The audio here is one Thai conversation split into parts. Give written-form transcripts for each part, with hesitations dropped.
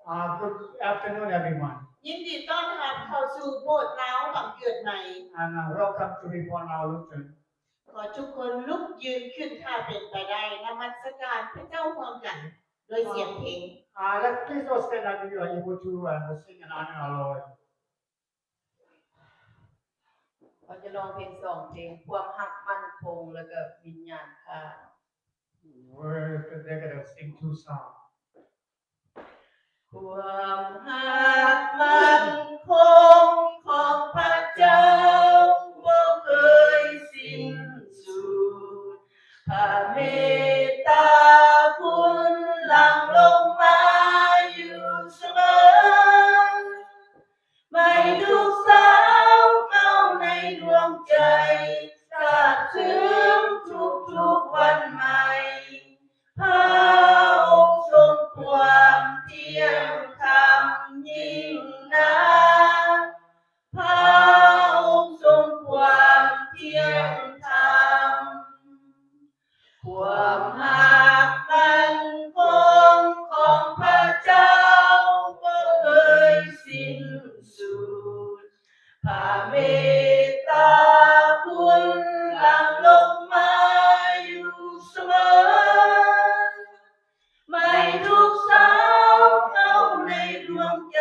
Good afternoon, everyone. ยินดีต้อนรับเข้าสู่โบสถ์ลาวบังเกิดใหม่ And welcome to Reborn Our Lutheran. ขอทุกคนลุกยืนขึ้นถ้าเป็นไปได้นมัสการพระเจ้าพร้อมกันโดยเสียงเพลง Please all stand up if you are able to sing and honor our Lord. เราจะร้องเพลง2เพลงความรักมั่นคงแล้วก็วิญญาณค่ะ They're going to sing 2 songs. ความรักมั่นคงของพระเจ้าบ่เคยสิ้นสุดพระเมตตาคุณหลั่งลงมาอยู่เสมอไม่ทุกสาวเข้าในดวงใจซาบซึ้งทุกๆวันใหม่พระองค์ทรงความเที่ยงธรรมยิ่งนักพระองค์ทรงความเที่ยงธรรมความรักมั่นคงของพระเจ้าบ่เคยสิ้นสุดพระเมตตาคุณหลั่งลงมาอยู่เสมอไม่ทุกสาวเข้าในดวงใจ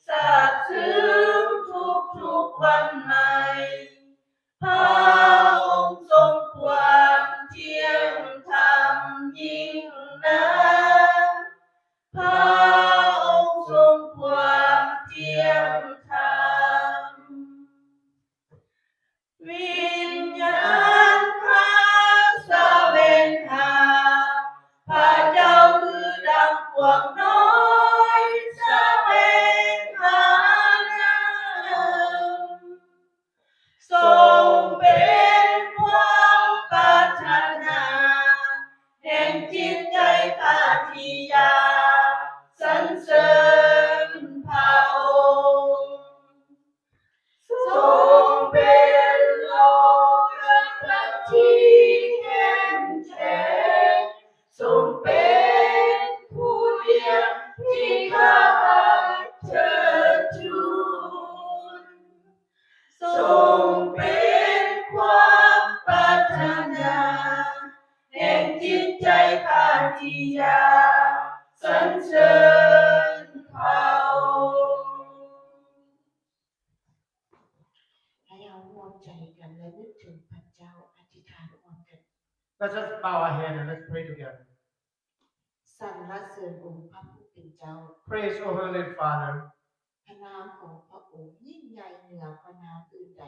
ซาบซึ้งทุกวันใหม่พระองค์ทรงความเที่ยงธรรมยิ่งนักพระองค์ทรงความเที่ยงธรรมวิญญาณข้าแสวงหาพระเจ้าคือดังพวกน้อยแสวงหาน้ำทรงเป็นความปรารถนาแห่งจิตใจข้าที่อยากสรรเสริญพระองค์ทรงเป็นโลกรักที่เข้มแข็งทรงเป็นผู้เลี้ยงที่ข้าเชิดชูทรงเป็นความปรารถนาแห่งจิตใจข้าที่อยากสรรเสริญพระองค์ ให้เราร่วมใจกันและนึกถึงพระเจ้าอธิษฐานร่วมกัน Let's just bow our head and let's pray together. สรรเสริญองค์พระผู้เป็นเจ้า Praise, O Heavenly Father. พระนามของพระองค์ยิ่งใหญ่เหนือพระนามอื่นใด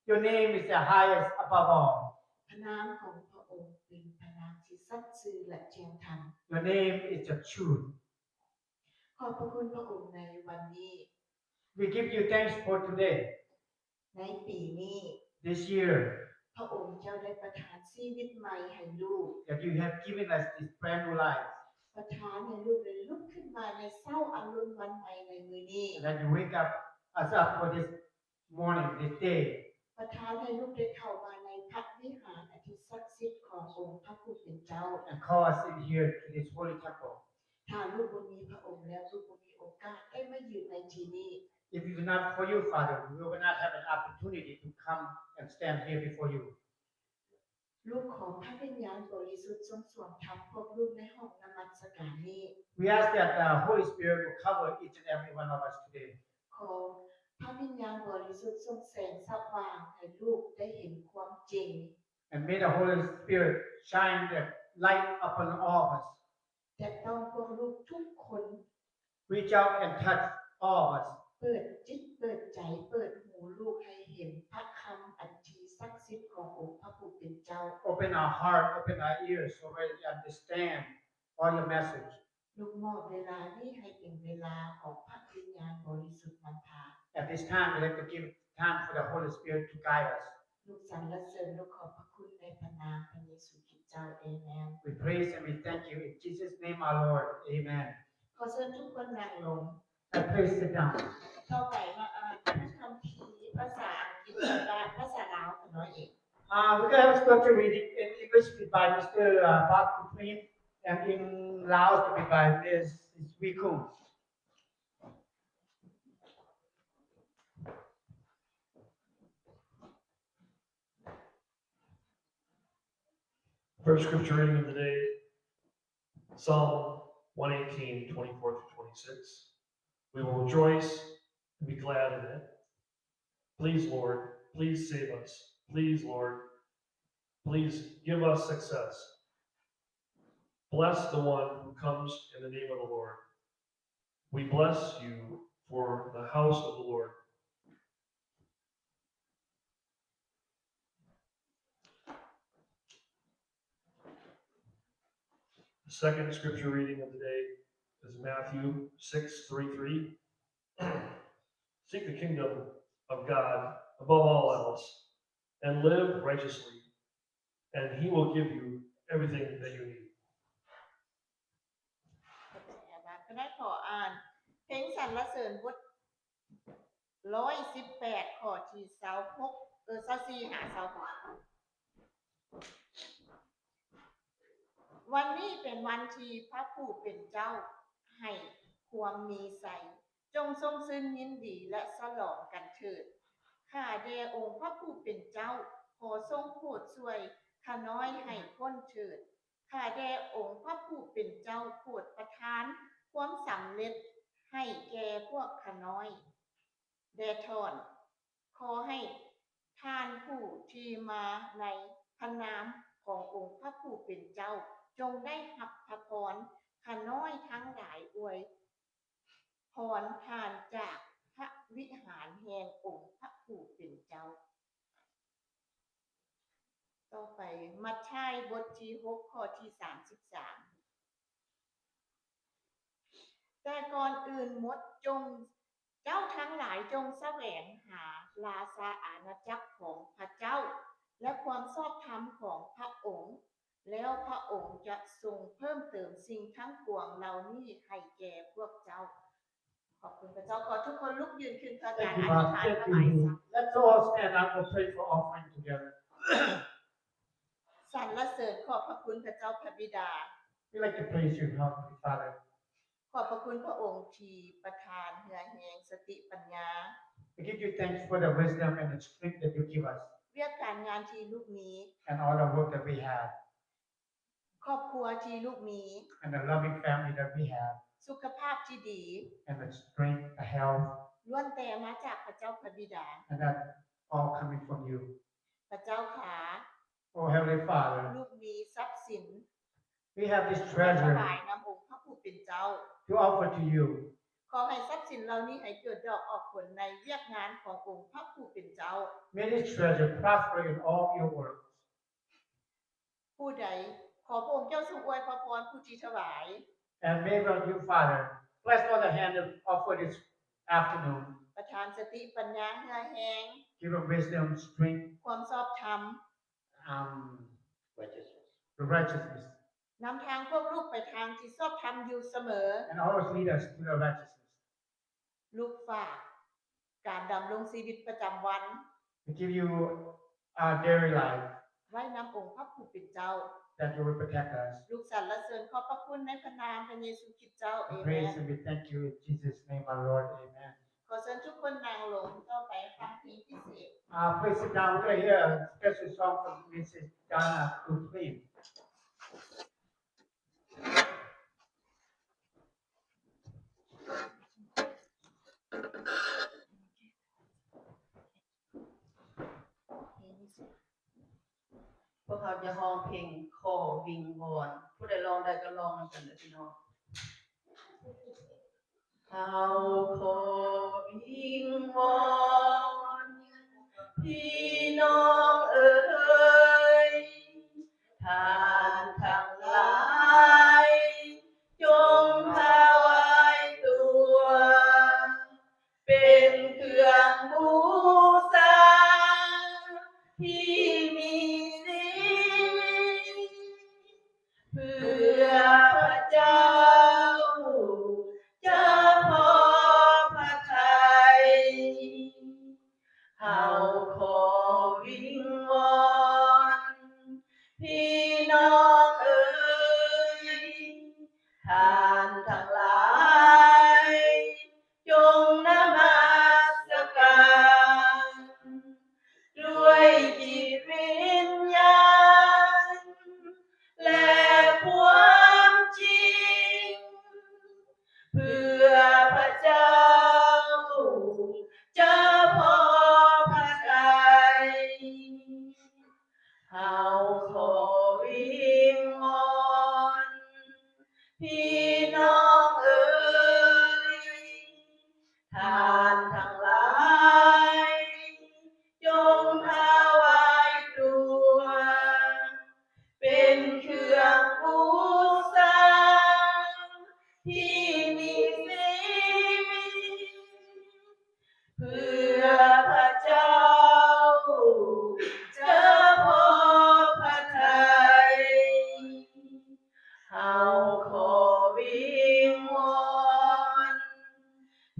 Your name is the highest above all. พระนามของพระองค์เป็นพระนามที่สัตย์ซื่อและเที่ยงธรรม Your name is the truth. ขอบพระคุณพระองค์ในวันนี้ We give you thanks for today, ในปีนี้ this year, พระองค์เจ้าได้ประทานชีวิตใหม่ให้ลูก that you have given us this brand new life, ประทานให้ลูกได้ลุกขึ้นมาในเช้าอรุณวันใหม่ในมื้อนี้ and that you wake us up for this morning, this day, ประทานให้ลูกได้เข้ามาในพระวิหารอันศักดิ์สิทธิ์ขององค์พระผู้เป็นเจ้า and call us in here to this holy temple. ถ้าลูกบ่มีพระองค์แล้วลูกบ่มีโอกาสได้มายืนในที่นี้ If it were not for you, Father, we would not have an opportunity to come and stand here before you. ลูกขอพระวิญญาณบริสุทธิ์ทรงสวมทับพวกลูกในห้องนมัสการนี้ We ask that the Holy Spirit will cover each and every one of us today. ขอพระวิญญาณบริสุทธิ์ทรงแสงสว่างให้ลูกได้เห็นความจริง And may the Holy Spirit shine the light upon all of us. แต่ต้องพวกลูกทุกคน Reach out and touch all of us. เปิดจิตเปิดใจเปิดหูลูกให้เห็นพระคำอันที่ศักดิ์สิทธิ์ขององค์พระผู้เป็นเจ้า Open our heart, open our ears so we understand all your message. ลูกมอบเวลานี้ให้เป็นเวลาของพระวิญญาณบริสุทธิ์นำพา At this time, we like to give time for the Holy Spirit to guide us. ลูกสรรเสริญลูกขอบพระคุณในพระนามพระเยซูคริสต์เจ้าเอเมน We praise and we thank you. In Jesus' name, our Lord. Amen. ขอเชิญทุกคนนั่งลง And please sit down. ต่อไปมาอ่านพระคัมภีร์ภาษาอังกฤษและภาษาลาวกันหน่อยเอง We're going to have a scripture reading in English by Mr. Park Kuprin and in Laos to be by Ms. Wee Kung. First scripture reading of the day, Psalm 118, 24 through 26. We will rejoice and be glad in it. Please, Lord, please save us. Please, Lord, please give us success. Bless the one who comes in the name of the Lord. We bless you for the house of the Lord. The second scripture reading of the day is Matthew 6:33. Seek the kingdom of God above all else and live righteously, and he will give you everything that you need. ก็ได้ขออ่านเพลงสรรเสริญบท118ข้อที่24หา26วันนี้เป็นวันที่พระผู้เป็นเจ้าให้ความมีใสจงทรงซึ้งยินดีและฉลองกันเถิดข้าแด่องค์พระผู้เป็นเจ้าขอทรงโปรดช่วยข้าน้อยให้พ้นเถิดข้าแด่องค์พระผู้เป็นเจ้าโปรดประทานความสำเร็จให้แก่พวกข้าน้อยแด่ทอนขอให้ท่านผู้ที่มาในพระนามขององค์พระผู้เป็นเจ้าจงได้รับพระพรข้าน้อยทั้งหลายอวยพรผ่านจากพระวิหารแห่งองค์พระผู้เป็นเจ้าต่อไปมัทธิวบทที่6ข้อที่33แต่ก่อนอื่นหมดจงเจ้าทั้งหลายจงแสวงหาราชาอาณาจักรของพระเจ้าและความชอบธรรมของพระองค์แล้วพระองค์จะทรงเพิ่มเติมสิ่งทั้งปวงเหล่านี้ให้แก่พวกเจ้าขอบคุณพระเจ้าขอทุกคนลุกยืนขึ้นเพื่อการอธิษฐานถวายสัตย์ Let's all stand up and pray for offering together. สรรเสริญขอบพระคุณพระเจ้าพระบิดา We like to praise you, Heavenly Father. ขอบพระคุณพระองค์ที่ประทานเหือแห่งสติปัญญา We give you thanks for the wisdom and the strength that you give us เรียกการงานที่ลูกมี and all the work that we have ครอบครัวที่ลูกมี and the loving family that we have สุขภาพที่ดี and the strength, the health, ล้วนแต่มาจากพระเจ้าพระบิดา and that all coming from you. พระเจ้าขา Oh, Heavenly Father, ลูกมีทรัพย์สิน we have this ถ treasure วายนำองค์พระผู้เป็นเจ้า to offer to you. ขอให้ทรัพย์สินเหล่านี้ให้เกิดดอกออกผลในเวียกงานขององค์พระผู้เป็นเจ้า May this treasure prosper in all your works. ผู้ใดขอพระองค์เจ้าทรงอวยพรผู้ที่ถวาย And may God, you, Father, bless all the hand that offer this afternoon. ประทานสติปัญญาเหือแหง Give them wisdom, strength, ความชอบธรรม the righteousness, นำทางพวกลูกไปทางที่ชอบธรรมอยู่เสมอ and always lead us to the righteousness. ลูกฝากการดำรงชีวิตประจำวัน We give you our daily life ไว้นำองค์พระผู้เป็นเจ้า that you will protect us. ลูกสรรเสริญขอบพระคุณในพระนามพระเยซูคริสต์เจ้าเอ We เม praise น and we thank you in Jesus' name, our Lord. Amen. ขอเชิญทุกคนนั่งลงต่อไปฟังเพลงพิเศษ Please sit down. We're going to hear a special song from Mrs. Donna Utlin. พวกเขาจะร้องเพลงขอวิงวอนผู้ใดร้องได้ก็ร้องนำกันเด้อพี่น้องเขาขอวิงวอนพี่น้องเอ๋ยท่านทั้งหลายจงถวายตัวเป็นเครื่องบูชาที่มีสิเพื่อพระเจ้าจะพอพระทัยเฮาขอวิง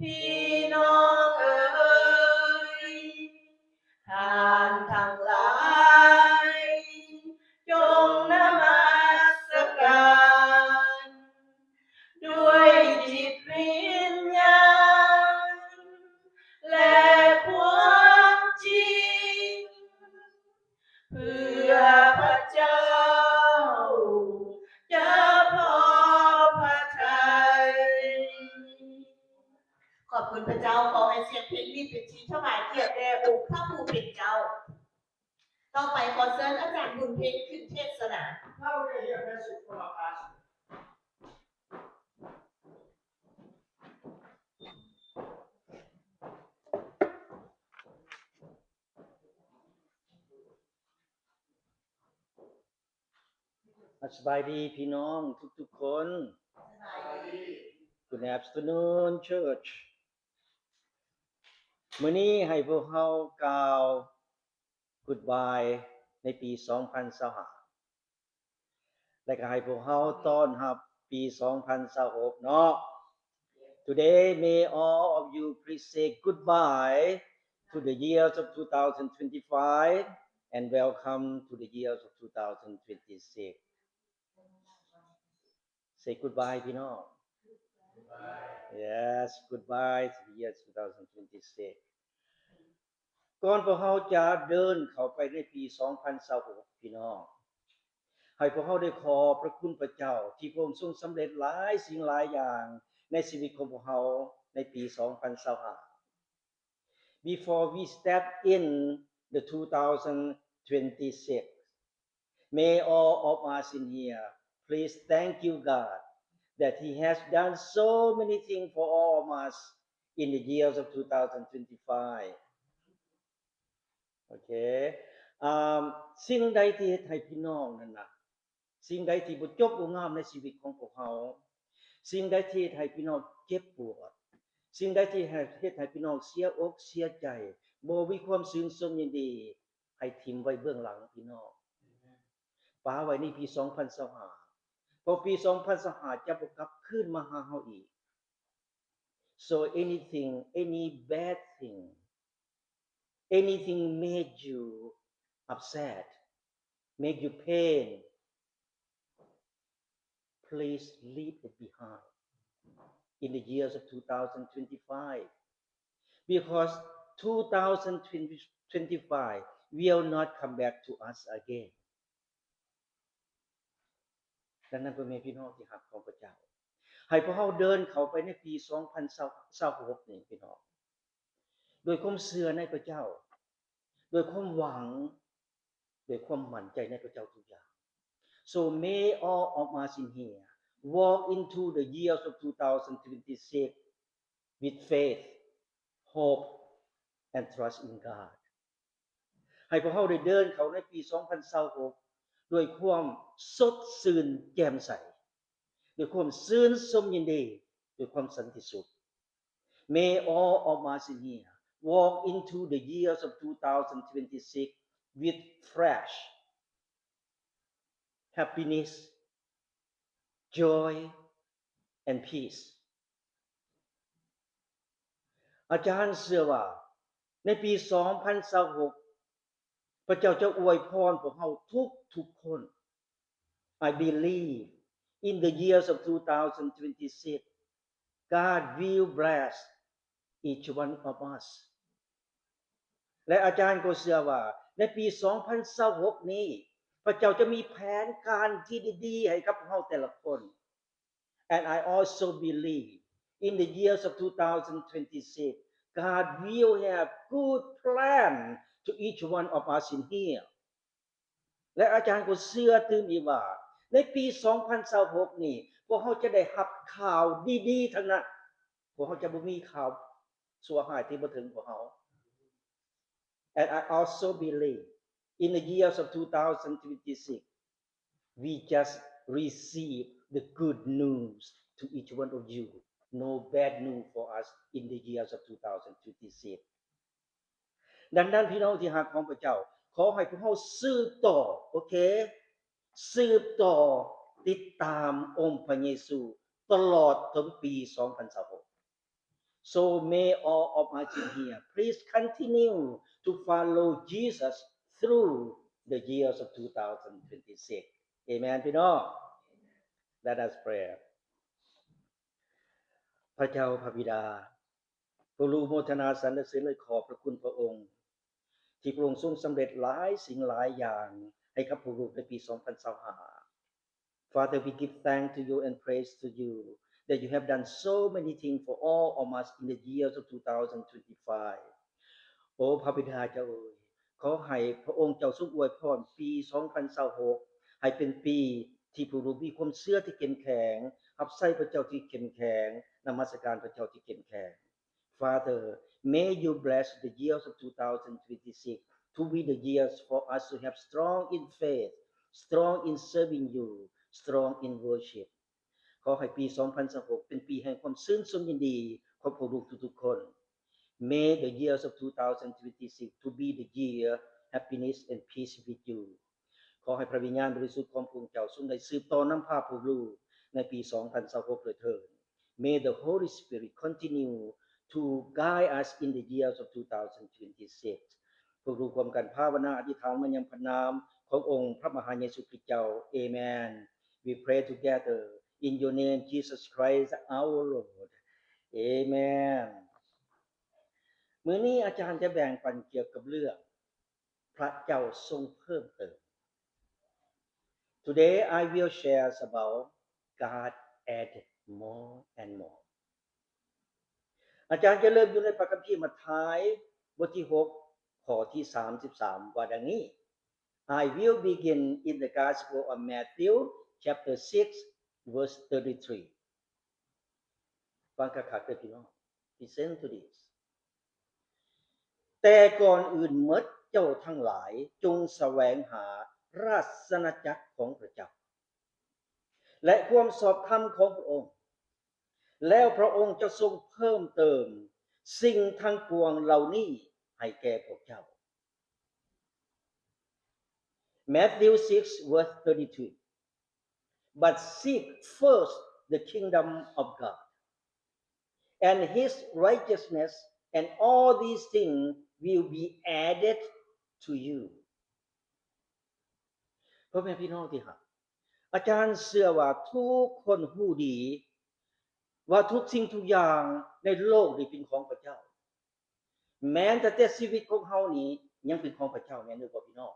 พี่น้องเอ๋ยท่านทั้งหลายจงนมัสการด้วยจิตวิญญาณและความจริงเพื่อพระเจ้าจะพอพระทัยขอบคุณพระเจ้าขอให้เสียงเพลงนี้เป็นที่ถวายเกียรติแด่องค์พระผู้เป็นเจ้าต่อไปขอเชิญอาจารย์บุญเพ็ญขึ้นเทศนา Now we're going to hear a message from our pastor. สบายดีพี่น้องทุกๆคน Good afternoon church มื้อนี้ให้พวกเรากล่าว Goodbye ในปี 2025 และก็ให้พวกเราต้อนรับปี 2026 เนาะ Today may all of you please say goodbye to the years of 2025 and welcome to the years of 2026. Say goodbye พี่น้อง Yes, goodbye to the year 2026 ก่อนพวกเราจะเดินเข้าไปในปี 2026 พี่น้องให้พวกเราได้ขอพระคุณพระเจ้าที่พระองค์ทรงสำเร็จหลายสิ่งหลายอย่างในชีวิตของพวกเราในปี 2025 Before we step in the 2026, may all of us in here please thank you God that He has done so many things for all of us in the years of 2025. Okay. สิ่งใดที่เฮ็ดให้พี่น้องนั่นน่ะสิ่งใดที่บ่จบบ่งามในชีวิตของพวกเราสิ่งใดที่เฮ็ดให้พี่น้องเจ็บปวดสิ่งใดที่เฮ็ดให้พี่น้องเสียอกเสียใจบ่มีความชื่นชมยินดีให้ทิ่มไว้เบื้องหลังพี่น้องปาไว้ในปี 2025 เพราะปี 2025 จะบ่กลับคืนมาหาเฮาอีก So any bad thing made you upset make you pain please leave it behind in the years of 2025 because 2025 will not come back to us again ดังนั้นพ่อแม่พี่น้องที่รักของพระเจ้าให้พวกเราเดินเข้าไปในปี 2026 นี่พี่น้องโดยความเชื่อในพระเจ้าโดยความหวังโดยความมั่นใจในพระเจ้าทุกอย่าง So may all of us in here walk into the years of 2026 with faith, hope and trust in God. ให้พวกเราได้เดินเข้าในปี 2026 ด้วยความสดชื่นแจ่มใสด้วยความชื่นชมยินดีด้วยความสันติสุข May all of us in here walk into the years of 2026 with fresh happiness, joy and peace. อาจารย์เชื่อว่าในปี 2026 พระเจ้าจะอวยพรพวกเราทุกคน I believe in the years of 2026 God will bless each one of us และอาจารย์ก็เชื่อว่าในปี 2026 นี้พระเจ้าจะมีแผนการที่ดีๆให้กับพวกเราแต่ละคน And I also believe in the years of 2026 God will have good plan to each one of us in here และอาจารย์ก็เชื่อตื่นอีกว่าในปี 2026 นี้พวกเราจะได้รับข่าวดีๆทั้งนั้นพวกเราจะบ่มีข่าวชั่วร้ายที่มาถึงพวกเรา And I also believe in the years of 2026 we just receive the good news to each one of you no bad news for us in the years of 2026 ดังนั้นพี่น้องที่รักของพระเจ้าขอให้พวกเราสืบต่อโอเคสืบต่อติดตามองค์พระเยซูตลอดถึงปี 2026 So may all of us in here please continue to follow Jesus through the years of 2026. Amen พี่น้อง Let us pray. พระเจ้าพระบิดาพระลูกโมทนาสรรเสริญและขอบพระคุณพระองค์ที่พระองค์ทรงสำเร็จหลายสิ่งหลายอย่างให้กับพวกลูกในปี 2025 Father, we give thanks to you and praise to you that you have done so many things for all of us in the years of 2025 โอ้พระบิดาเจ้าเอ๋ยขอให้พระองค์เจ้าทรงอวยพรปี 2026 ให้เป็นปีที่พวกลูกมีความเชื่อที่เข้มแข็งรับใช้พระเจ้าที่เข้มแข็งนมัสการพระเจ้าที่เข้มแข็ง Father, may you bless the years of 2026 to be the years for us to have strong in faith, strong in serving you, strong in worship. ขอให้ปี 2026 เป็นปีแห่งความชื่นชมยินดีของพวกลูกทุกๆคน May the years of 2026 to be the year happiness and peace with you. ขอให้พระวิญญาณบริสุทธิ์ของพระองค์เจ้าทรงได้สืบต่อนำพาพวกลูกในปี 2026 ด้วยเถิด May the Holy Spirit continue to guide us in the years of 2026 พวกลูกร่วมกันภาวนาอธิษฐานมายังพระนามขององค์พระมหาเยซูคริสต์เจ้า Amen. We pray together in your name Jesus Christ our Lord. Amen. มื้อนี้อาจารย์จะแบ่งปันเกี่ยวกับเรื่องพระเจ้าทรงเพิ่มเติม Today I will share about God added more and more อาจารย์จะเริ่มอยู่ในพระคัมภีร์มัทธิวบทที่6ข้อที่33ว่าดังนี้ I will begin in the Gospel of Matthew chapter 6 verse 33ฟังคักๆเด้อพี่น้อง Listen to this แต่ก่อนอื่นหมดเจ้าทั้งหลายจงแสวงหาราชอาณาจักรของพระเจ้าและความชอบธรรมของพระองค์แล้วพระองค์จะทรงเพิ่มเติมสิ่งทั้งปวงเหล่านี้ให้แก่พวกเจ้า Matthew 6 verse 32 But seek first the kingdom of God and his righteousness and all these things will be added to you พ่อแม่พี่น้องที่รักอาจารย์เชื่อว่าทุกคนรู้ดีว่าทุกสิ่งทุกอย่างในโลกนี้เป็นของพระเจ้าแม้แต่ชีวิตของเฮานี้ยังเป็นของพระเจ้าแม่นบ่พี่น้อง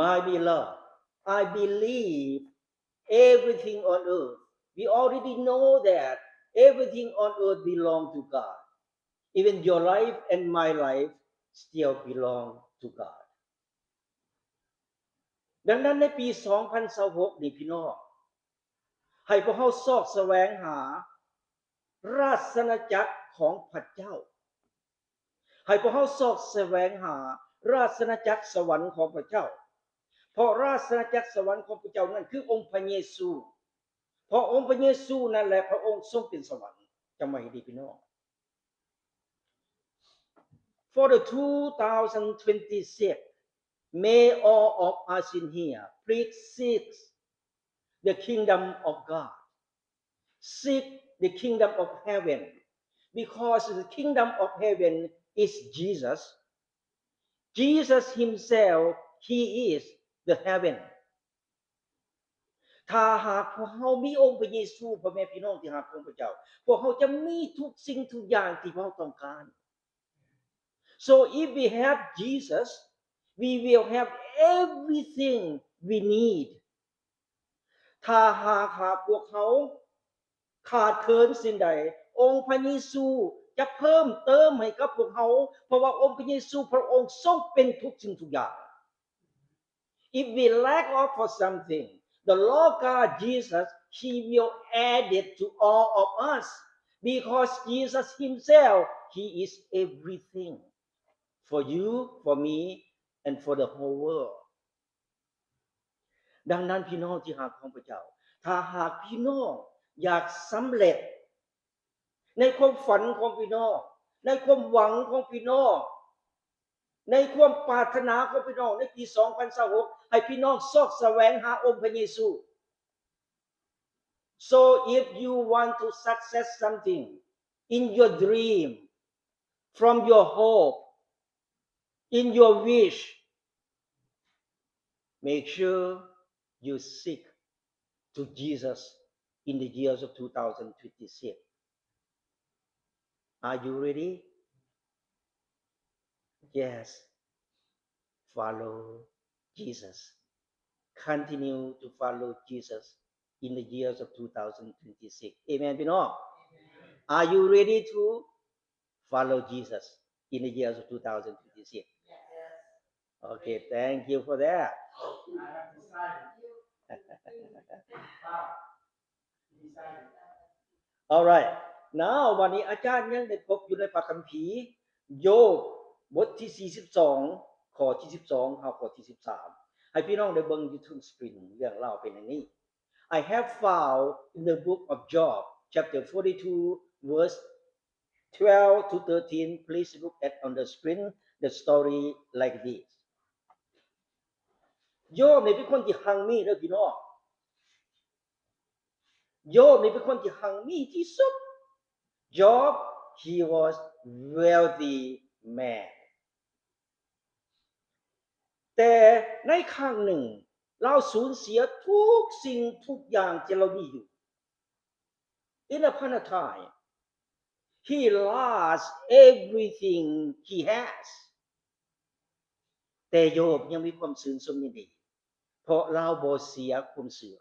My beloved I believe everything on earth we already know that everything on earth belong to God even your life and my life still belong to God ดังนั้นในปี 2026 นี้พี่น้องให้พวกเราสอบแสวงหาราชอาณาจักรของพระเจ้าให้พวกเราสอบแสวงหาราชอาณาจักรสวรรค์ของพระเจ้าเพราะราชอาณาจักรสวรรค์ของพระเจ้านั้นคือองค์พระเยซูเพราะองค์พระเยซูนั่นแหละพระองค์ทรงเป็นสวรรค์จำไว้ให้ดีพี่น้อง For the 2026 may all of us in here please seek the kingdom of God seek the kingdom of heaven because the kingdom of heaven is Jesus Jesus himself he is the heaven ถ้าหากพวกเรามีองค์พระเยซูพ่อแม่พี่น้องที่รักของพระเจ้าพวกเราจะมีทุกสิ่งทุกอย่างที่พวกเราต้องการ So if we have Jesus we will have everything we need ถ้าหากพวกเขาขาดเคินสิ่งใดองค์พระเยซูจะเพิ่มเติมให้กับพวกเขาเพราะว่าองค์พระเยซูพระองค์ทรงเป็นทุกสิ่งทุกอย่าง If we lack of for something the Lord God Jesus he will add it to all of us because Jesus himself he is everything for you for me and for the whole world ดังนั้นพี่น้องที่รักของพระเจ้าถ้าหากพี่น้องอยากสำเร็จในความฝันของพี่น้องในความหวังของพี่น้องในความปรารถนาของพี่น้องในปี 2026 ให้พี่น้องสอบแสวงหาองค์พระเยซู So if you want to success something in your dream, from your hope, in your wish. Make sure you seek to Jesus in the years of 2026. Are you ready? Yes. Follow Jesus. Continue to follow Jesus in the years of 2026. Amen พี่น้อง Are you ready to follow Jesus in the years of 2026? Okay, thank you for that. I have decided. Wow. Decided. Alright. Now วันนี้อาจารย์ยังได้พบอยู่ในพระคัมภีร์โยบบทที่42ข้อที่12ข้อที่13ให้พี่น้องได้เบิ่งอยู่ทุกสกรีนเรื่องเล่าเป็นอย่างนี้ I have found in the book of Job chapter 42 verse 12 to 13. Please look at on the screen the story like this. โยบนี่เป็นคนที่หังมีเด้อพี่น้องโยบนี่เป็นคนที่หังมีที่สุด Job he was wealthy man แต่ในครั้งหนึ่งเราสูญเสียทุกสิ่งทุกอย่างที่เรามีอยู่ In upon a time he lost everything he has แต่โยบยังมีความชื่นชมยินดีเพราะเราบ่เสียความเชื่อ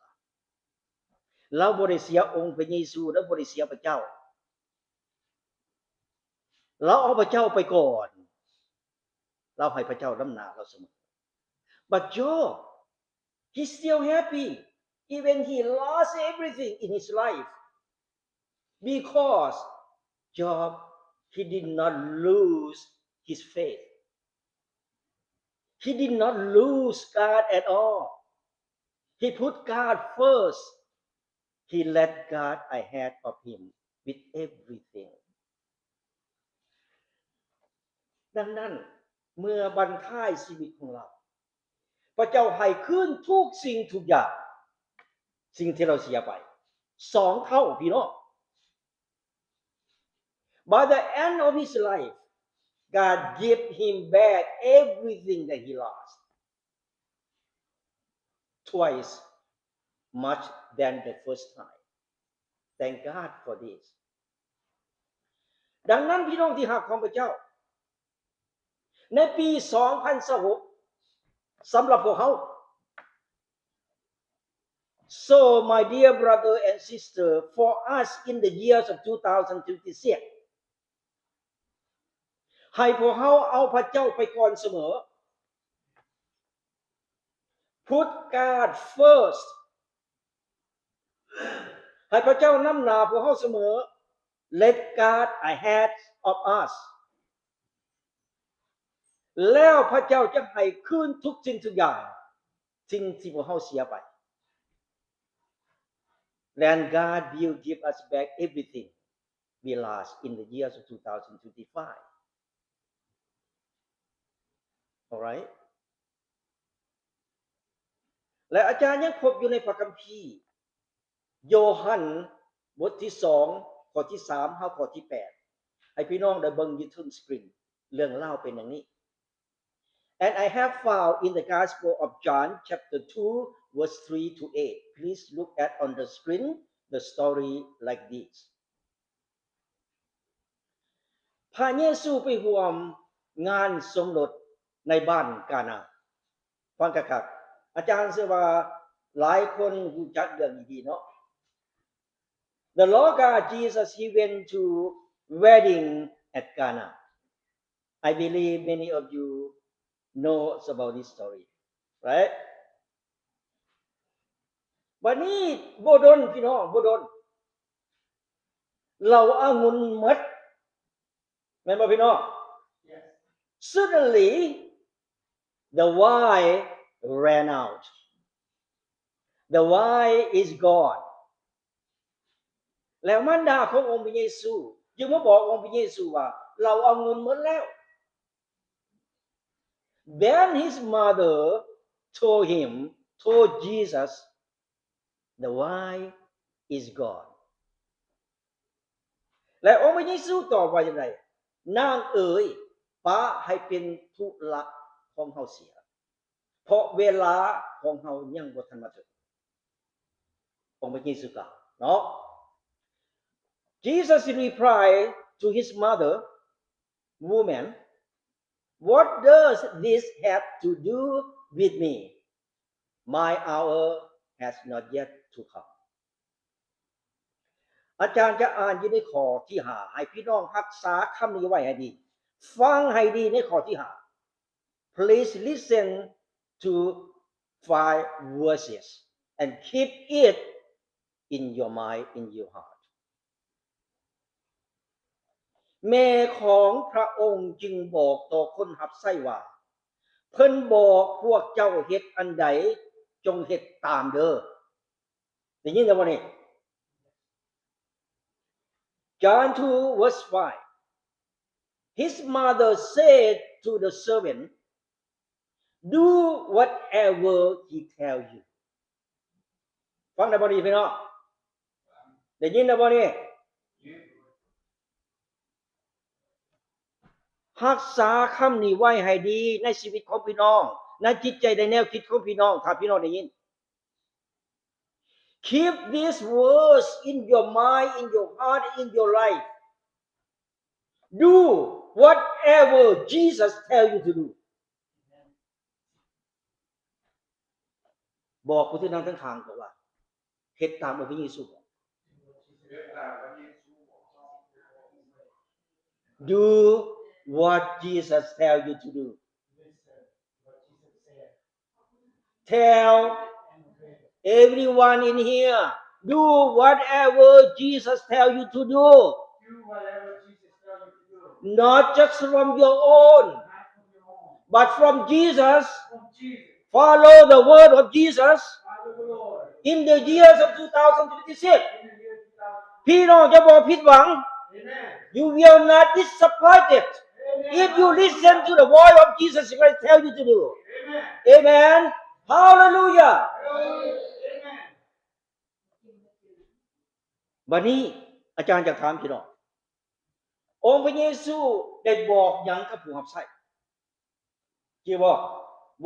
เราบ่ได้เสียองค์พระเยซูและบ่ได้เสียพระเจ้าเราเอาพระเจ้าไปก่อนเราให้พระเจ้านำหน้าเราเสมอ But Job he's still happy even he lost everything in his life because Job he did not lose his faith he did not lose God at all he put God first he let God ahead of him with everything ดังนั้นเมื่อบั้นท้ายชีวิตของเราพระเจ้าให้คืนทุกสิ่งทุกอย่างสิ่งที่เราเสียไป2เท่าพี่น้อง By the end of his life God gave him back everything that he lost twice much than the first time Thank God for this ดังนั้นพี่น้องที่รักของพระเจ้าในปี2026สำหรับพวกเขา So my dear brother and sister for us in the years of 2026ให้พวกเขาเอาพระเจ้าไปก่อนเสมอ Put God first ให้พระเจ้านำหน้าพวกเขาเสมอ Let God ahead of us แล้วพระเจ้าจะให้คืนทุกสิ่งทุกอย่างสิ่งที่พวกเขาเสียไป Then God will give us back everything we lost in the years of 2025 Alright และอาจารย์ยังพบอยู่ในพระคัมภีร์โยฮันบทที่2ข้อที่3ข้อที่8ให้พี่น้องได้เบิ่งอยู่ทุกสกรีนเรื่องเล่าเป็นอย่างนี้ And I have found in the Gospel of John chapter 2 verse 3 to 8 Please look at on the screen the story like this พระเยซูไปร่วมงานสมรสในบ้านกานาฟังคักๆอาจารย์เชื่อว่าหลายคนรู้จักเรื่องนี้ดีเนาะ The Lord God Jesus he went to wedding at Cana I believe many of you knows about this story right วันนี้บ่ดนพี่น้องบ่ดนเราองุ่นหมดแม่นบ่พี่น้อง Yes. Suddenly the wine ran out the wine is gone แล้วมารดาขององค์พระเยซูจึงมาบอกองค์พระเยซูว่าเราเอาเงินหมดแล้ว Then his mother told Jesus the wine is gone และองค์พระเยซูตอบว่าอย่างไรนางเอ๋ยป้าให้เป็นธุระของเฮาเสียเพราะเวลาของเฮายังบ่ทันมาถึงองค์พระเยซูกล่าวเนาะ Jesus replied to his mother, Woman, what does this have to do with me? My hour has not yet to come. อาจารย์จะอ่านอยู่ในข้อที่5ให้พี่น้องรักษาคำนี้ไว้ให้ดีฟังให้ดีในข้อที่5 Please listen to 5 verses and keep it in your mind, in your heart. แม่ของพระองค์จึงบอกต่อคนรับใช้ว่าเพิ่นบอกพวกเจ้าเฮ็ดอันใดจงเฮ็ดตามเด้อได้ยินบ่นี่ John 2 verse 5 His mother said to the servant, Do whatever he tell you. ฟังได้บ่นี่พี่น้องได้ยินได้บ่นี่รักษาคำนี้ไว้ให้ดีในชีวิตของพี่น้องในจิตใจในแนวคิดของพี่น้องถ้าพี่น้องได้ยิน Keep these words in your mind, in your heart, in your life. Do whatever Jesus tell you to do. บอกผู้ที่นั่งทั้งทางบอกว่าเฮ็ดตามองค์พระเยซูบอก Do what Jesus tell you to do. Tell everyone in here, do whatever Jesus tell you to do. Do whatever Jesus tells you to do. Not just from your own, Not from your own. but from Jesus. From Jesus. Follow the word of Jesus Follow the Lord. in the years of 2026. In the year 2000. พี่น้องจะบ่ผิดหวัง Amen. You will not disappointed if you listen to the voice of Jesus Christ tell you to do. Amen. Amen. Hallelujah. Amen. วันนี้อาจารย์จะถามพี่น้ององค์พระเยซูได้บอกหยังกับผู้รับใช้ที่บอก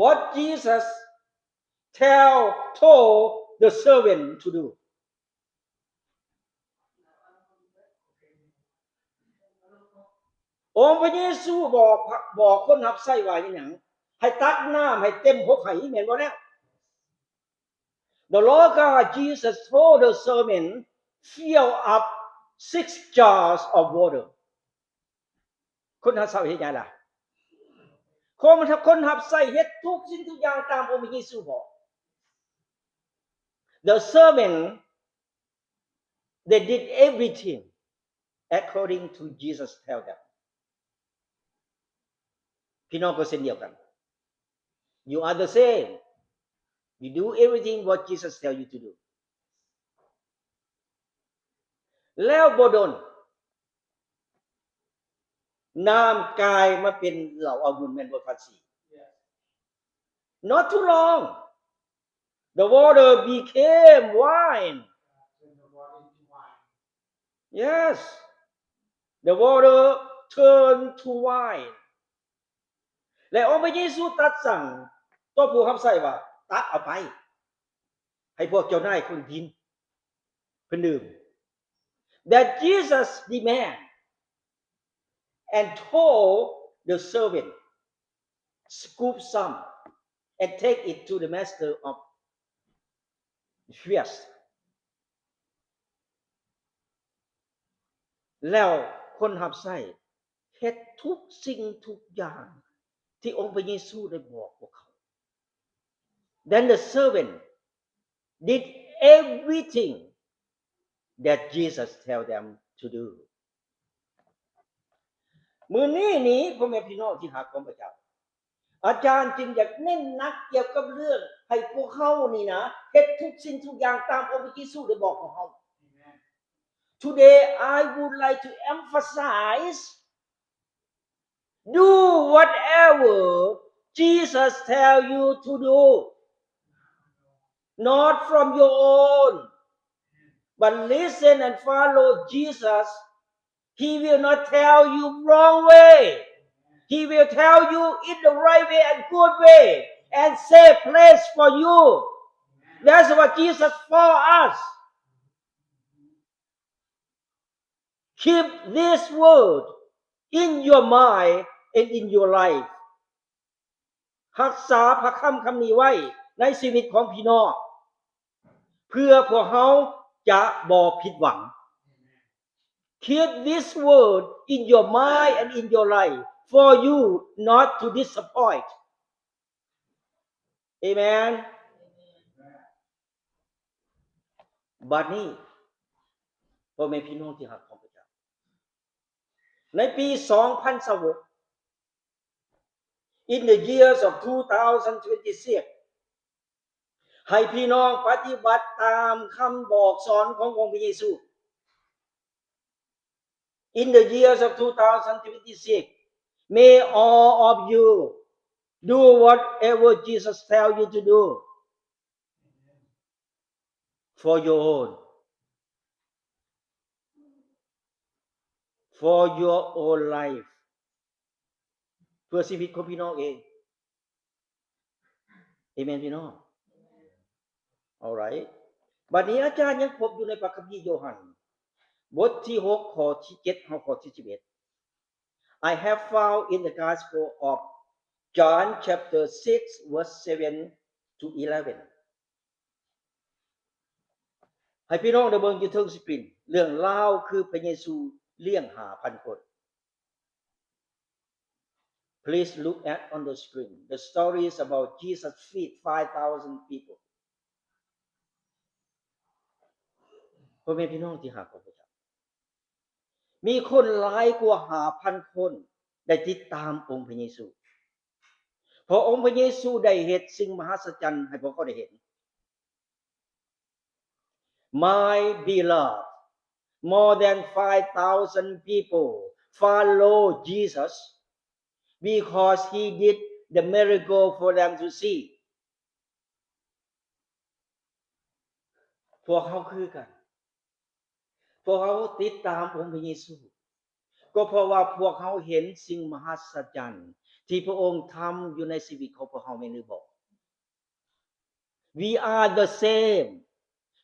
What Jesus told the servant to do. องค์พระเยซูบอกคนรับใช้ว่าอย่างหยังให้ตักน้ำให้เต็มหัวไข่แม่นบ่แล้ว The Lord God Jesus told the servant fill up 6 jars of water คนรับใช้เฮ็ดหยังล่ะคนรับใช้เฮ็ดทุกสิ่งทุกอย่างตามองค์พระเยซูบอก The servant they did everything according to Jesus tell them พี่น้องก็เช่นเดียวกัน You are the same. You do everything what Jesus tell you to do. แล้วบ่ดนน้ำกลายมาเป็นเหล้าองุ่นแม่นบ่ฟัดสิ Yes. Not too long. The water became wine. Turn the water into wine. Yes. The water turned to wine. และองค์พระเยซูตรัสสั่งต่อผู้รับใช้ว่าตักเอาไปให้พวกเจ้านายคนกินเพิ่นดื่ม That Jesus demand and told the servant scoop some and take it to the master of feast แล้วคนรับใช้เฮ็ดทุกสิ่งทุกอย่างที่องค์พระเยซูได้บอกพวกเขา Then the servant did everything that Jesus tell them to do มื้อนี้พ่อแม่พี่น้องที่รักของพระเจ้าอาจารย์จึงอยากเน้นหนักเกี่ยวกับเรื่องให้พวกเขานี่นะเฮ็ดทุกสิ่งทุกอย่างตามองค์พระเยซูได้บอกพวกเขา Today I would like to emphasize do whatever Jesus tell you to do not from your own but listen and follow Jesus He will not tell you wrong way. He will tell you in the right way and good way and save place for you. That's what Jesus for us. Keep this word in your mind and in your life. รักษาพระคำคำนี้ไว้ในชีวิตของพี่น้องเพื่อพวกเขาจะบ่ผิดหวัง Keep this word in your mind and in your life for you not to disappoint. Amen. บัดนี้พ่อแม่พี่น้องที่รักของพระเจ้าในปี2026 In the years of 2026 ให้พี่น้องปฏิบัติตามคำบอกสอนขององค์พระเยซู In the years of 2026 may all of you do whatever Jesus tell you to do for your own life เพื่อชีวิตของพี่น้องเอง Amen พี่น้อง Alright บัดนี้อาจารย์ยังพบอยู่ในพระคัมภีร์โยฮันบทที่6ข้อที่7ถึงข้อที่11 I have found in the Gospel of John chapter 6 verse 7 to 11 ให้พี่น้องได้เบิ่งอยู่เทิงสกรีนเรื่องราวคือพระเยซูเลี้ยง 5,000 คน Please look at on the screen. The story is about Jesus feed 5,000 people. พ่อแม่พี่น้องที่รักของพระเจ้ามีคนหลายกว่า 5,000 คนได้ติดตามองค์พระเยซูเพราะองค์พระเยซูได้เฮ็ดสิ่งมหัศจรรย์ให้พวกเขาได้เห็น My beloved, more than 5,000 people follow Jesus because he did the miracle for them to see พวกเขาคือกันพวกเขาติดตามองค์พระเยซูก็เพราะว่าพวกเขาเห็นสิ่งมหัศจรรย์ที่พระองค์ทำอยู่ในชีวิตของพวกเขาแม่นหรือบ่ We are the same.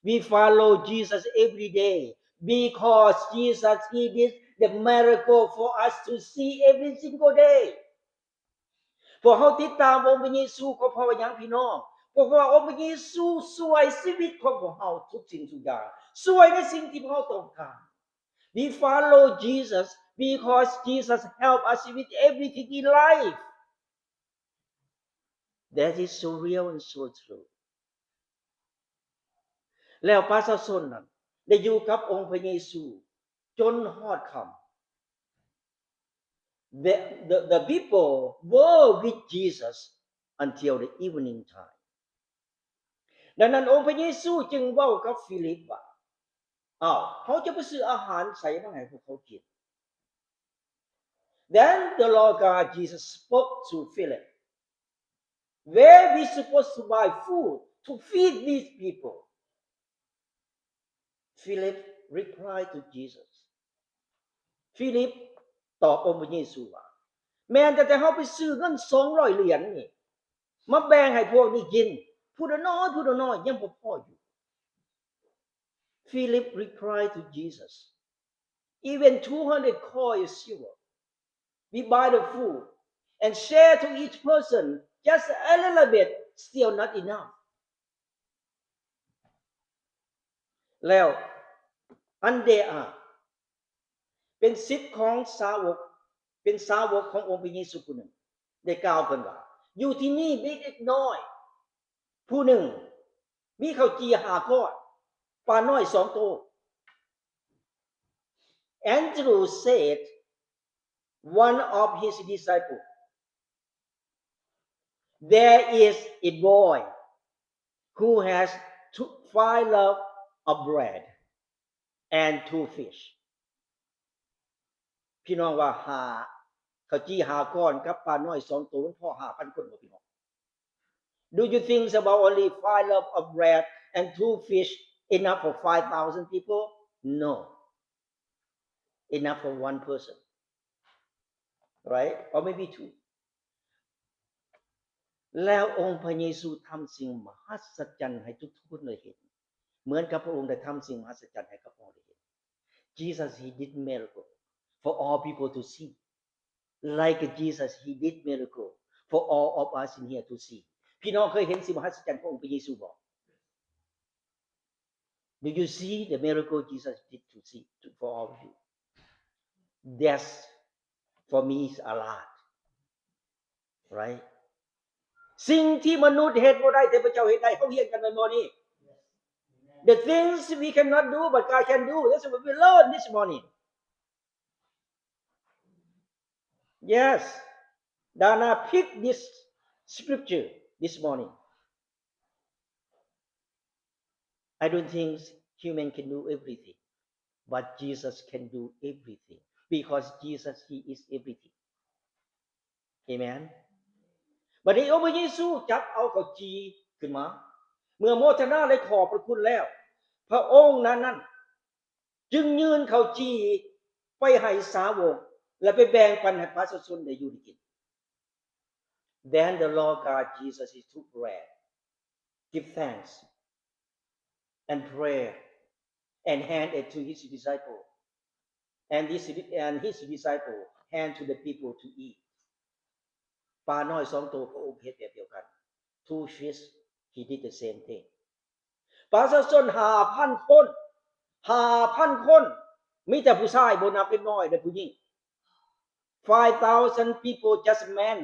We follow Jesus every day because Jesus he did the miracle for us to see every single day พวกเขาติดตามองค์พระเยซูก็เพราะว่าหยังพี่น้องเพราะว่าองค์พระเยซูช่วยชีวิตของพวกเขาทุกสิ่งทุกอย่างช่วยในสิ่งที่พวกเขาต้องการ We follow Jesus because Jesus help us with everything in life. That is so real and so true. แล้วประชาชนนั้นได้อยู่กับองค์พระเยซูจนฮอดค่ำ The people were with Jesus until the evening time. ดังนั้นองค์พระเยซูจึงเว้ากับฟิลิปว่าเขาจะไปซื้ออาหารใส่มาให้พวกเขากิน Then the Lord God Jesus spoke to Philip. Where we supposed to buy food to feed these people? Philip replied to Jesus. Philip ตอบองค์พระเยซูว่าแม้แต่เฮาไปซื้อเงิน200เหรียญนี่มาแบ่งให้พวกนี้กินผู้ละน้อยยังบ่พออยู่ Philip replied to Jesus. Even 200 coins silver. We buy the food and share to each person just a little bit, still not enough. แล้วอันเดอาเป็นศิษย์ของสาวกเป็นสาวกขององค์พระเยซูผู้หนึ่งได้กล่าวเพิ่นว่าอยู่ที่นี่มีเด็กน้อยผู้หนึ่งมีข้าวจี่5ก้อนปลาน้อย2ตัว Andrew said one of his disciples there is a boy who has 5 loaves of bread and 2 fish พี่น้องว่าข้าวจี่5ก้อนกับปลาน้อย2ตัวมันพอ 5,000 คนบ่พี่น้อง Do you think about only 5 loaves of bread and 2 fish enough for 5,000 people? No. enough for one person, right? Or maybe two. แล้วองค์พระเยซูทำสิ่งมหัศจรรย์ให้ทุกๆคนได้เห็นเหมือนกับพระองค์ได้ทำสิ่งมหัศจรรย์ให้กับเราได้เห็น Jesus he did miracle for all people to see like Jesus he did miracle for all of us in here to see พี่น้องเคยเห็นสิ่งมหัศจรรย์ขององค์พระเยซูบ่ Do you see the miracle Jesus did to see for all of you? Yes, for me is a lot, right? สิ่งที่มนุษย์เฮ็ดบ่ได้แต่พระเจ้าเฮ็ดได้เฮาเรียนกันแม่นบ่นี่ The things we cannot do but God can do. That's what we learned this morning. Yes. Dana picked this scripture this morning. I don't think human can do everything, but Jesus can do everything because Jesus he is everything. Amen. บัดนี้องค์พระเยซูจับเอาข้าวจีขึ้นมาเมื่อโมทนาและขอบพระคุณแล้วพระองค์นั้นจึงยื่นข้าวจีไปให้สาวกและไปแบ่งปันให้ประชาชนได้อยู่ได้กิน Then the Lord God Jesus he took bread, give thanks and pray and hand it to his disciple and his disciple hand to the people to eat. ปลาน้อย2ตัวพระองค์เฮ็ดแบบเดียวกัน Two fish he did the same thing. ประชาชน 5,000 คน5,000 คนมีแต่ผู้ชายบ่นับเด็กน้อยและผู้หญิง 5,000 people just men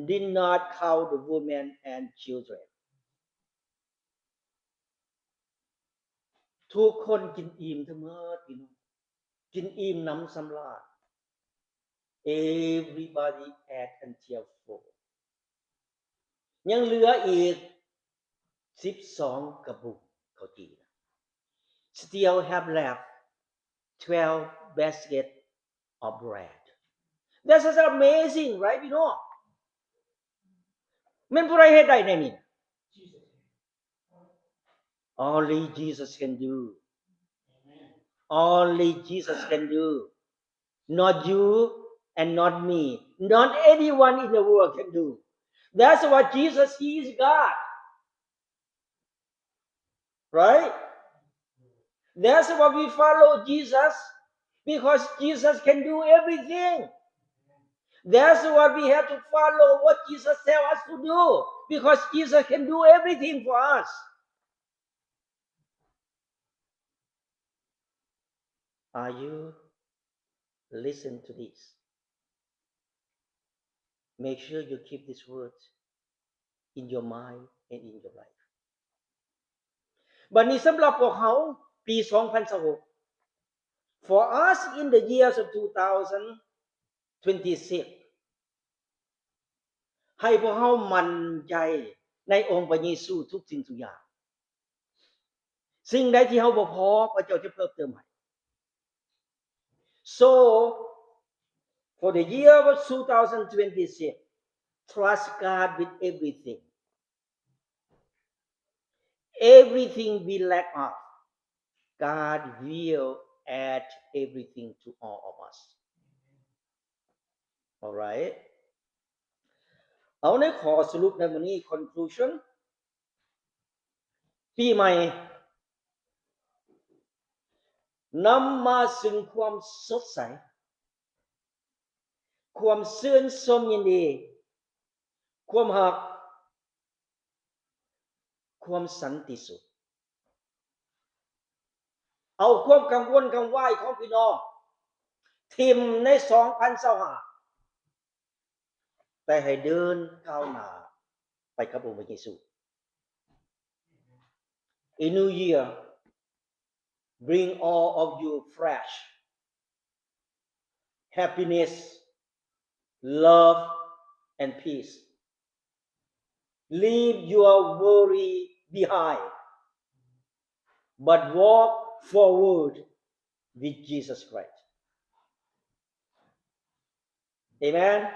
did not count the women and children. ทุกคนกินอิ่มทั้งหมดพี่น้องกินอิ่มน้ำสำราญ Everybody ate until full. ยังเหลืออีก12กระปุกข้าวจี Still have left 12 baskets of bread. That's just amazing, right พี่น้องแม่นผู้ใดเฮ็ดได้แน่นี่ Only Jesus can do. Only Jesus can do. Not you and not me. Not anyone in the world can do. That's what Jesus he is God. Right? That's why we follow Jesus because Jesus can do everything. That's why we have to follow what Jesus tell us to do because Jesus can do everything for us. Are you listen to this? Make sure you keep these words in your mind and in your life. บัดนี้สำหรับพวกเขาปี 2026 For us in the years of 2026 ให้พวกเขามั่นใจในองค์พระเยซูทุกสิ่งทุกอย่างสิ่งใดที่เฮาบ่พอพระเจ้าจะเพิ่มเติมให้ So for the year of 2026 trust God with everything. Everything we lack of, God will add everything to all of us. Alright? เอาในขอสรุปในวันนี้ conclusion ปีใหม่นำมาซึ่งความสดใสความชื่นชมยินดีความรักความสันติสุขเอาความกังวลกังวายของพี่น้องทิ่มใน 2025 แต่ให้เดินก้าวหน้าไปกับองค์พระเยซู A new year bring all of you fresh happiness love and peace leave your worry behind but walk forward with Jesus Christ. Amen.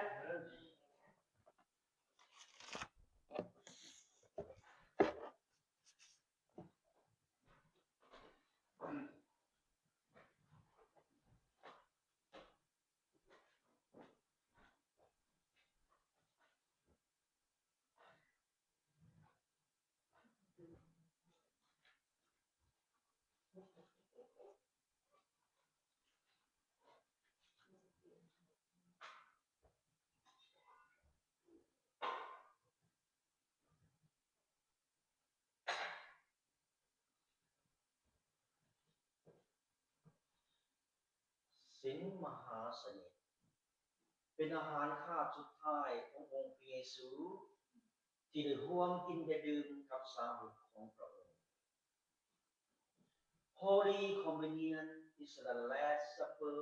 สินมหาสนิทเป็นอาหารคาบสุดท้ายขององค์พระเยซูที่ได้ร่วมกินและดื่มกับสาวกของพระองค์ Holy Communion is the last supper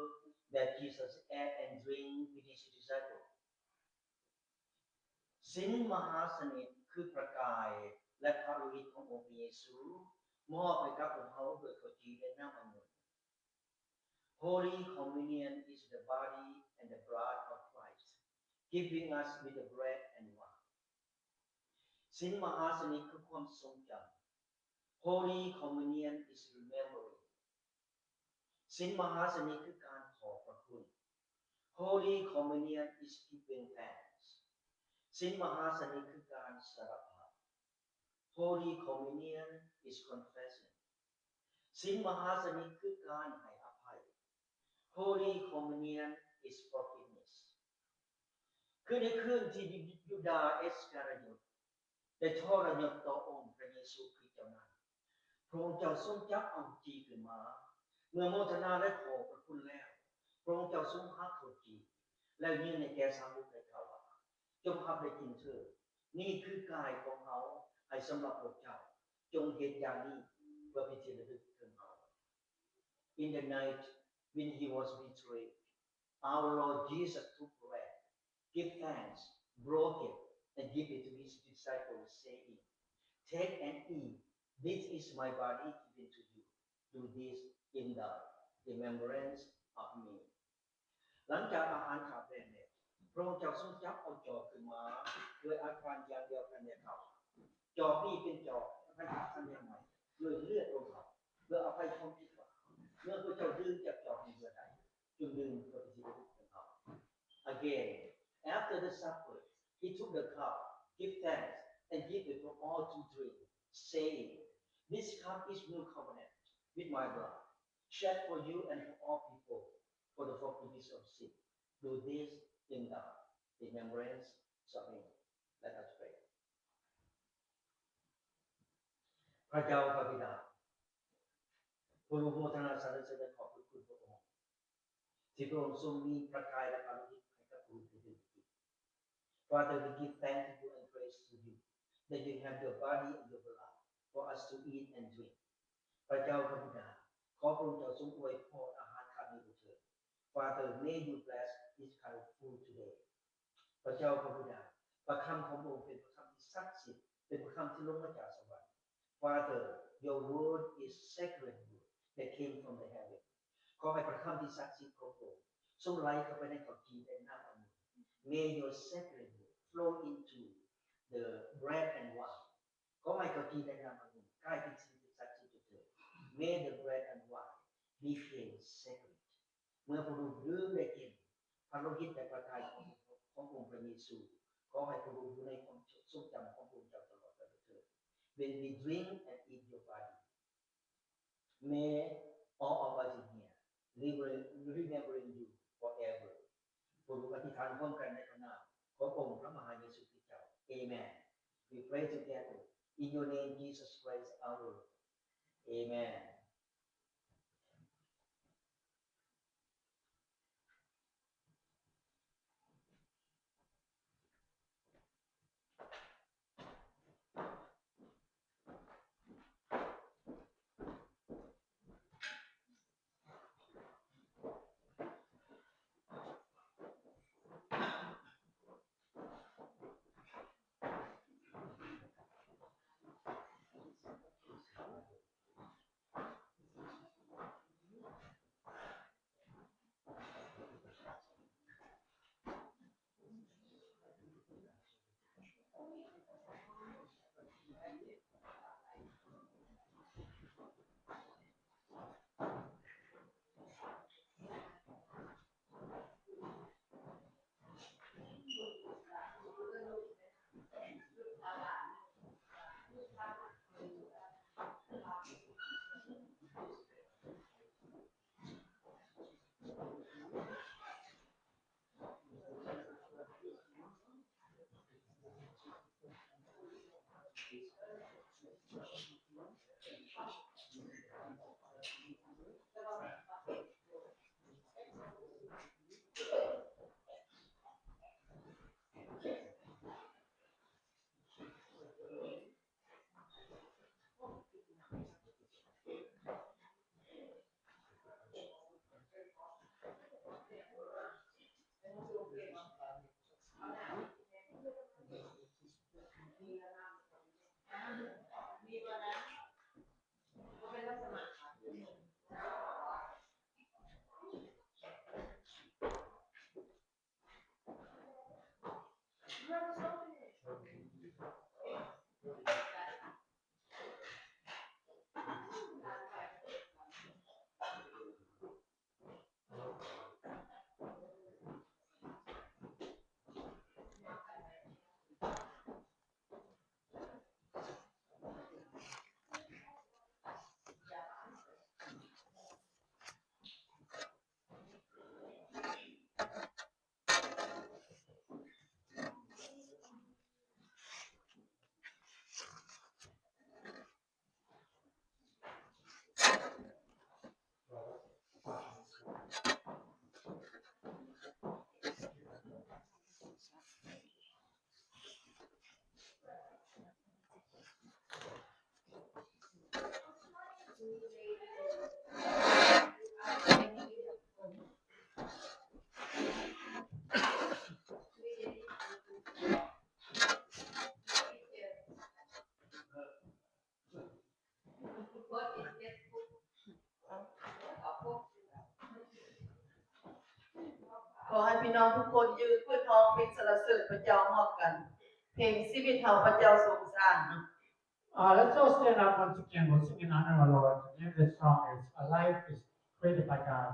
that Jesus ate and drank with his disciples. สินมหาสนิทคือพระกายและพระโลหิตขององค์พระเยซูมอบให้กับพวกเขาโดยข้าวจีและน้ำองุ่น Holy Communion is the body and the blood of Christ, giving us with the bread and wine. สินมหาสนิทคือความทรงจำ Holy Communion is remembering. สินมหาสนิทคือการขอบพระคุณ Holy Communion is giving thanks. สินมหาสนิทคือการสารภาพ Holy Communion is confession. สินมหาสนิทคือการให้อภัย Holy Communion is forgiveness. คือในคืนที่ยูดาห์เอสการยุทได้ทรยศต่อองค์พระเยซูคริสต์เจ้านั้นพระองค์เจ้าทรงจับเอาจีขึ้นมาเมื่อโมทนาและขอบพระคุณแล้วพระองค์เจ้าทรงหักเอาจีแล้วยื่นให้แก่สาวกได้กล่าวว่าจงรับได้กินเถิดนี่คือกายของเขาให้สำหรับพวกเจ้าจงเฮ็ดอย่างนี้เพื่อเป็นที่ระลึกถึงเขา In the night when he was betrayed, our Lord Jesus took bread, gave thanks, broke it, and gave it to his disciples, saying, Take and eat. This is my body given to you. Do this in the remembrance of me. หลังจากอาหารขาดแล้วพระองค์เจ้าทรงจับเอาจอบขึ้นมาด้วยอาการอย่างเดียวกันเนี่ยครับจอบนี้เป็นจอบอภัยทันใหม่ด้วยเลือดของเขาเพื่ออภัยความผิดบาปเมื่อพระเจ้าดื่มจากจอบนี้เมื่อใดจงดื่มเพื่อเป็นที่ระลึกถึงเขา Again, after the supper, he took the cup, gave thanks, and gave it for all to drink, saying, This cup is new covenant with my blood, shed for you and for all people for the forgiveness of sin. Do this in the remembrance of me. Let us pray. พระเจ้าพระบิดาผู้รู้โมทนาสรรเสริญและขอบคุณพระองค์ที่พระองค์ทรงมีพระกายและพระโลหิตให้กับผู้ที่ดื่มกิน Father, we give thanks to you and praise to you that you have your body and your blood for us to eat and drink. พระเจ้าพระบิดาขอพระองค์เจ้าทรงอวยพรอาหารคำนี้เถิด Father, may you bless this kind of food today. พระเจ้าพระบิดาประคำของพระองค์เป็นประคำที่ศักดิ์สิทธิ์เป็นประคำที่ลงมาจากสวรรค์ Father, your word is sacred word that came from the heaven. ขอให้ประคำที่ศักดิ์สิทธิ์ของพระองค์ทรงไหลเข้าไปในข้าวจีและน้ำองุ่น May your sacred word flow into the bread and wine. ขอให้ข้าวจีและน้ำองุ่นกลายเป็นสิ่งที่ศักดิ์สิทธิ์เถิด May the bread and wine became sacred. เมื่อพระองค์ดื่มได้กินพระโลหิตและพระกายขององค์พระเยซูขอให้พระองค์อยู่ในความทรงจำของพระองค์เจ้าตลอดไปเถิด When we drink and eat your body, may all of us in here remembering you forever. ผู้รู้อธิษฐานร่วมกันในพระนามขององค์พระมหาเยซูคริสต์เจ้า Amen. We pray together in your name, Jesus Christ, our Lord. Amen. ขอให้พี่น้องทุกคนยืนขึ้นร้องเพลงสรรเสริญพระเจ้าร่วมกัน เพลงชีวิตเฮาพระเจ้าทรงสร้างนะ Let's all stand up once again. We'll sing in honor of our Lord. The name of this song is "A Life is Created by God."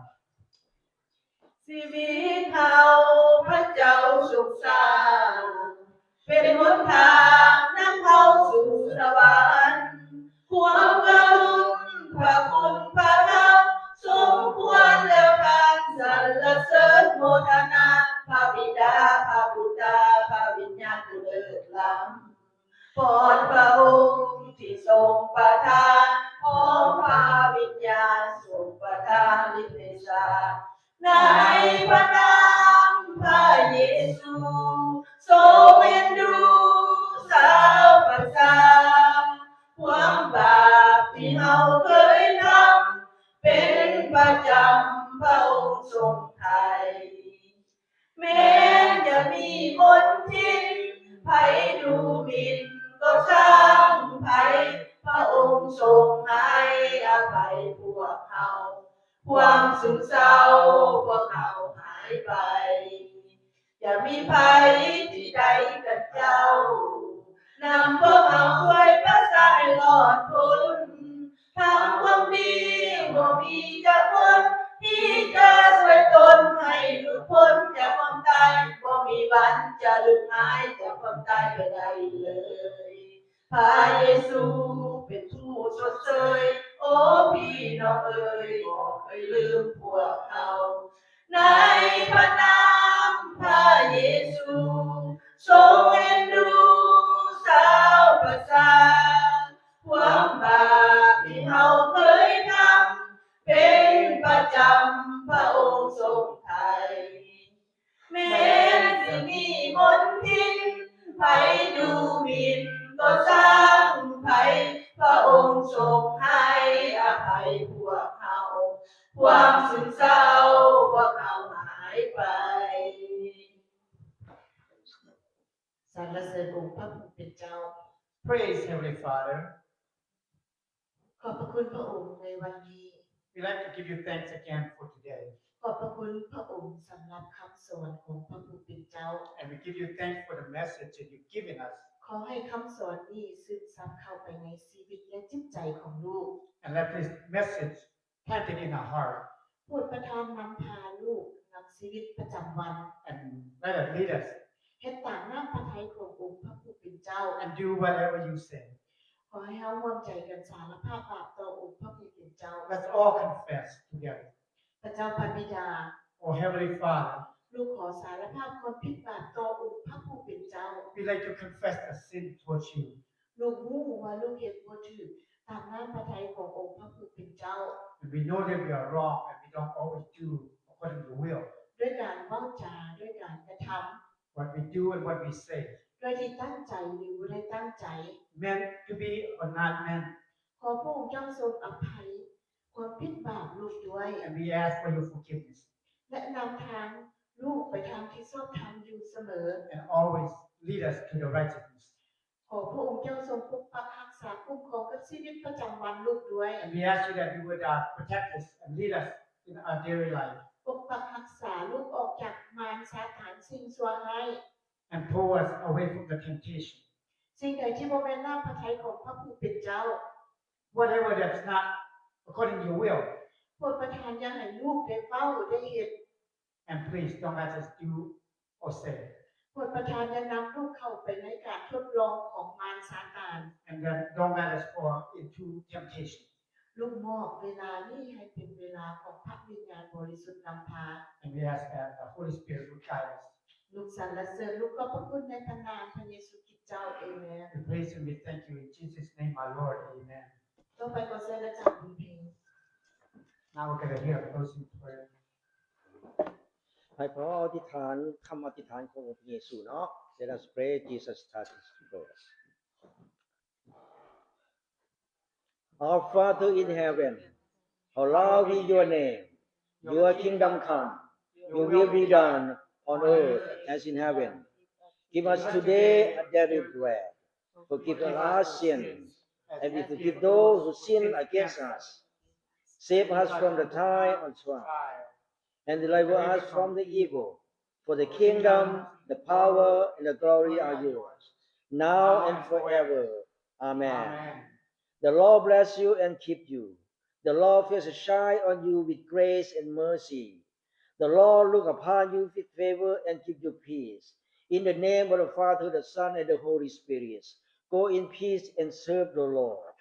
ชีวิตเฮาพระเจ้าทรงสร้างเป็นหนทางนำเฮาสู่สวรรค์ความกรุณพระคุณพระธรรมสมควรแล้วการสรรเสริญโมทนาพระบิดาพระบุตรพระวิญญาณผู้เลิศล้ำพรพระองค์ที่ทรงประทานของพระวิญญาณทรงประทานฤทธิ์เดชาในพระนามพระเยซูทรงเอ็นดูสาวประชาความบาปที่เฮาเคยทำเป็นประจำพระองค์ทรงไถ่แม้จะมีมนทินไผดูหมิ่นก็ช่างไผพระองค์ทรงให้อภัยพวกเฮาความสุขเศร้าพวกเฮาหายไปอย่ามีภัยที่ใดกับเจ้านำพวกเฮาช่วยประสานให้รอดพ้นทำความดีบ่มีจักคนที่จะช่วยตนให้หลุดพ้นจากความตายบ่มีวันจะหลุดหายจากความตายไปได้เลยพระเยซูเป็นผู้ชดเชยโอ้พี่น้องเอ๋ยบ่เคยลืมพวกเราในพระนามพระเยซูทรงเอ็นดูสาวประชาความบาปที่เฮาเคยทำเป็นประจำพระองค์ทรงไถ่แม้สิมีมนทินไผดูหมิ่นก็ช่างไผพระองค์ทรงให้อภัยพวกเฮาความซึมเศร้าพวกเฮาหายไปสรรเสริญองค์พระผู้เป็นเจ้า Praise Heavenly Father. ขอบพระคุณพระองค์ในวันนี้ We'd like to give you thanks again for today. ขอบพระคุณพระองค์สำหรับคำสอนของพระผู้เป็นเจ้า And we give you thanks for the message that you've given us. ขอให้คำสอนนี้ซึมซับเข้าไปในชีวิตและจิตใจของลูก And let this message plant it in our heart โปรดประทานนำพาลูกนำชีวิตประจำวัน and let it lead us เฮ็ดตามน้ำพระทัยขององค์พระผู้เป็นเจ้า and do whatever you say. ขอให้เฮาร่วมใจกันสารภาพบาปต่อองค์พระผู้เป็นเจ้า Let's all confess together. พระเจ้าพระบิดา Oh Heavenly Father, ลูกขอสารภาพความผิดบาปต่อองค์พระผู้เป็นเจ้า we'd like to confess a sin towards you. ลูกรู้ว่าลูกเฮ็ดบ่ถูกตามน้ำพระทัยขององค์พระผู้เป็นเจ้า And we know that we are wrong and we don't always do according to your will. ด้วยการเว้าจาด้วยการกระทำ What we do and what we say, โดยที่ตั้งใจหรือบ่ได้ตั้งใจ meant to be or not meant. ขอพระองค์เจ้าทรงอภัยความผิดบาปลูกด้วย And we ask for your forgiveness และนำทางลูกไปทางที่ชอบธรรมอยู่เสมอ and always lead us to the righteousness. ขอพระองค์เจ้าทรงปกปักรักษาคุ้มครองกับชีวิตประจำวันลูกด้วย And we ask you that you would protect us and lead us in our daily life ปกปักรักษาลูกออกจากมารซาตานสิ่งชั่วร้าย and pull us away from the temptation. สิ่งใดที่บ่แม่นน้ำพระทัยของพระผู้เป็นเจ้า Whatever that's not according to your will. โปรดประทานอย่าให้ลูกได้เฝ้าได้เฮ็ด And please don't let us do or say. โปรดประทานอย่านำลูกเข้าไปในการทดลองของมารซาตาน And then don't let us fall into temptation. ลูกมอบเวลานี้ให้เป็นเวลาของพระวิญญาณบริสุทธิ์นำพา And we ask that the Holy Spirit would guide us. ลูกสรรเสริญลูกขอบพระคุณในพระนามพระเยซูคริสต์เจ้าเอเมน We praise and we thank you in Jesus' name, our Lord. Amen. ต่อไปก็เชิญอาจารย์บุญเพ็ง Now we're going to hear a closing prayer. ให้พระอธิษฐานคำอธิษฐานของพระเยซูเนาะ Let us pray Jesus starts to go. Our Father in heaven, hallowed be your name. Your kingdom come. Your will be done on earth as in heaven. Give us today a daily bread. Forgive us our sins, and we forgive those who sin against us. Save us from the time of trial, and deliver us from the evil. For the kingdom, the power, and the glory are yours, now and forever. Amen. The Lord bless you and keep you. The Lord face to shine on you with grace and mercy. The Lord look upon you with favor and give you peace. In the name of the Father, the Son, and the Holy Spirit, go in peace and serve the Lord.